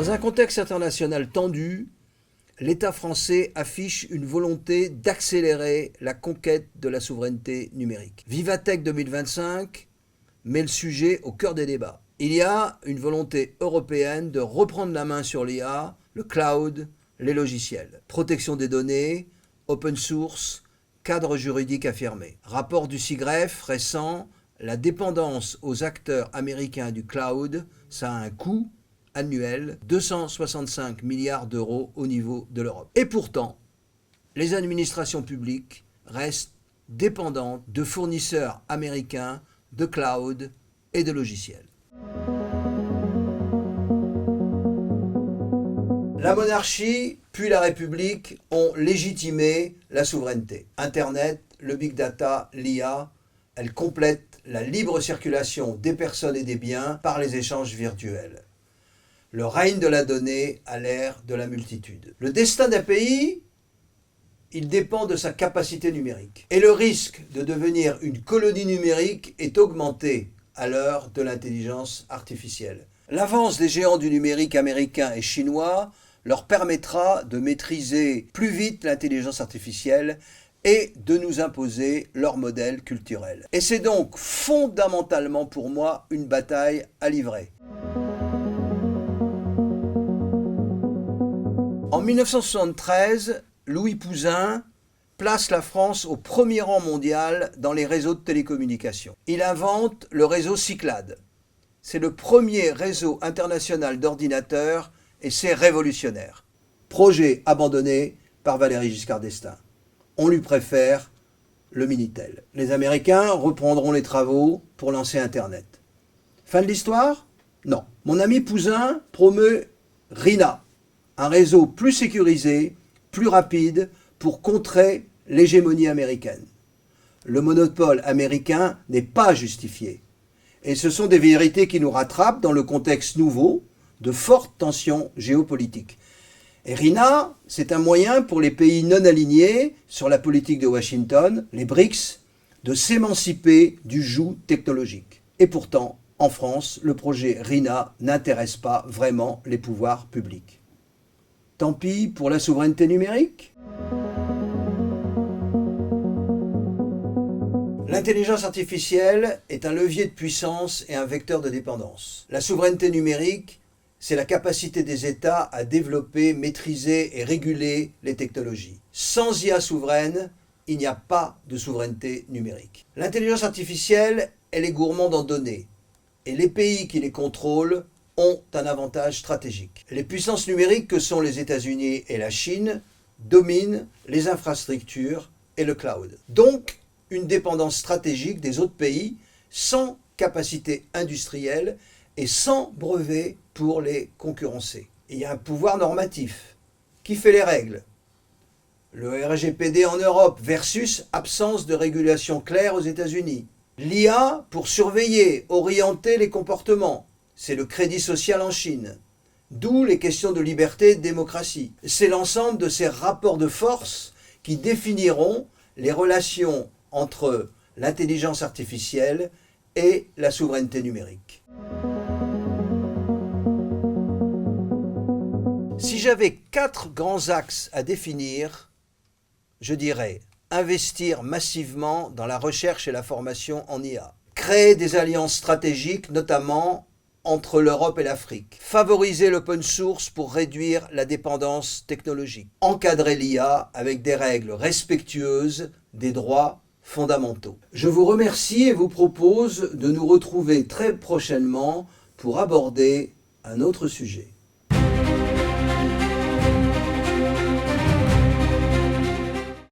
Dans un contexte international tendu, l'État français affiche une volonté d'accélérer la conquête de la souveraineté numérique. Vivatech 2025 met le sujet au cœur des débats. Il y a une volonté européenne de reprendre la main sur l'IA, le cloud, les logiciels. Protection des données, open source, cadre juridique affirmé. Rapport du SIGREF récent, la dépendance aux acteurs américains du cloud, ça a un coût annuel, 265 milliards d'euros au niveau de l'Europe. Et pourtant, les administrations publiques restent dépendantes de fournisseurs américains de cloud et de logiciels. La monarchie puis la République ont légitimé la souveraineté. Internet, le big data, l'IA, elles complètent la libre circulation des personnes et des biens par les échanges virtuels. Le règne de la donnée à l'ère de la multitude. Le destin d'un pays, il dépend de sa capacité numérique. Et le risque de devenir une colonie numérique est augmenté à l'heure de l'intelligence artificielle. L'avance des géants du numérique américains et chinois leur permettra de maîtriser plus vite l'intelligence artificielle et de nous imposer leur modèle culturel. Et c'est donc fondamentalement pour moi une bataille à livrer. En 1973, Louis Pouzin place la France au premier rang mondial dans les réseaux de télécommunications. Il invente le réseau Cyclade. C'est le premier réseau international d'ordinateurs et c'est révolutionnaire. Projet abandonné par Valéry Giscard d'Estaing. On lui préfère le Minitel. Les Américains reprendront les travaux pour lancer Internet. Fin de l'histoire ? Non. Mon ami Pouzin promeut RINA, un réseau plus sécurisé, plus rapide pour contrer l'hégémonie américaine. Le monopole américain n'est pas justifié. Et ce sont des vérités qui nous rattrapent dans le contexte nouveau de fortes tensions géopolitiques. Et RINA, c'est un moyen pour les pays non alignés sur la politique de Washington, les BRICS, de s'émanciper du joug technologique. Et pourtant, en France, le projet RINA n'intéresse pas vraiment les pouvoirs publics. Tant pis pour la souveraineté numérique ? L'intelligence artificielle est un levier de puissance et un vecteur de dépendance. La souveraineté numérique, c'est la capacité des États à développer, maîtriser et réguler les technologies. Sans IA souveraine, il n'y a pas de souveraineté numérique. L'intelligence artificielle, elle est gourmande en données. Et les pays qui les contrôlent ont un avantage stratégique. Les puissances numériques que sont les États-Unis et la Chine dominent les infrastructures et le cloud. Donc, une dépendance stratégique des autres pays sans capacité industrielle et sans brevet pour les concurrencer. Il y a un pouvoir normatif qui fait les règles. Le RGPD en Europe versus absence de régulation claire aux États-Unis. L'IA pour surveiller, orienter les comportements. C'est le crédit social en Chine. D'où les questions de liberté et de démocratie. C'est l'ensemble de ces rapports de force qui définiront les relations entre l'intelligence artificielle et la souveraineté numérique. Si j'avais 4 grands axes à définir, je dirais investir massivement dans la recherche et la formation en IA, créer des alliances stratégiques, notamment entre l'Europe et l'Afrique, favoriser l'open source pour réduire la dépendance technologique, encadrer l'IA avec des règles respectueuses des droits fondamentaux. Je vous remercie et vous propose de nous retrouver très prochainement pour aborder un autre sujet.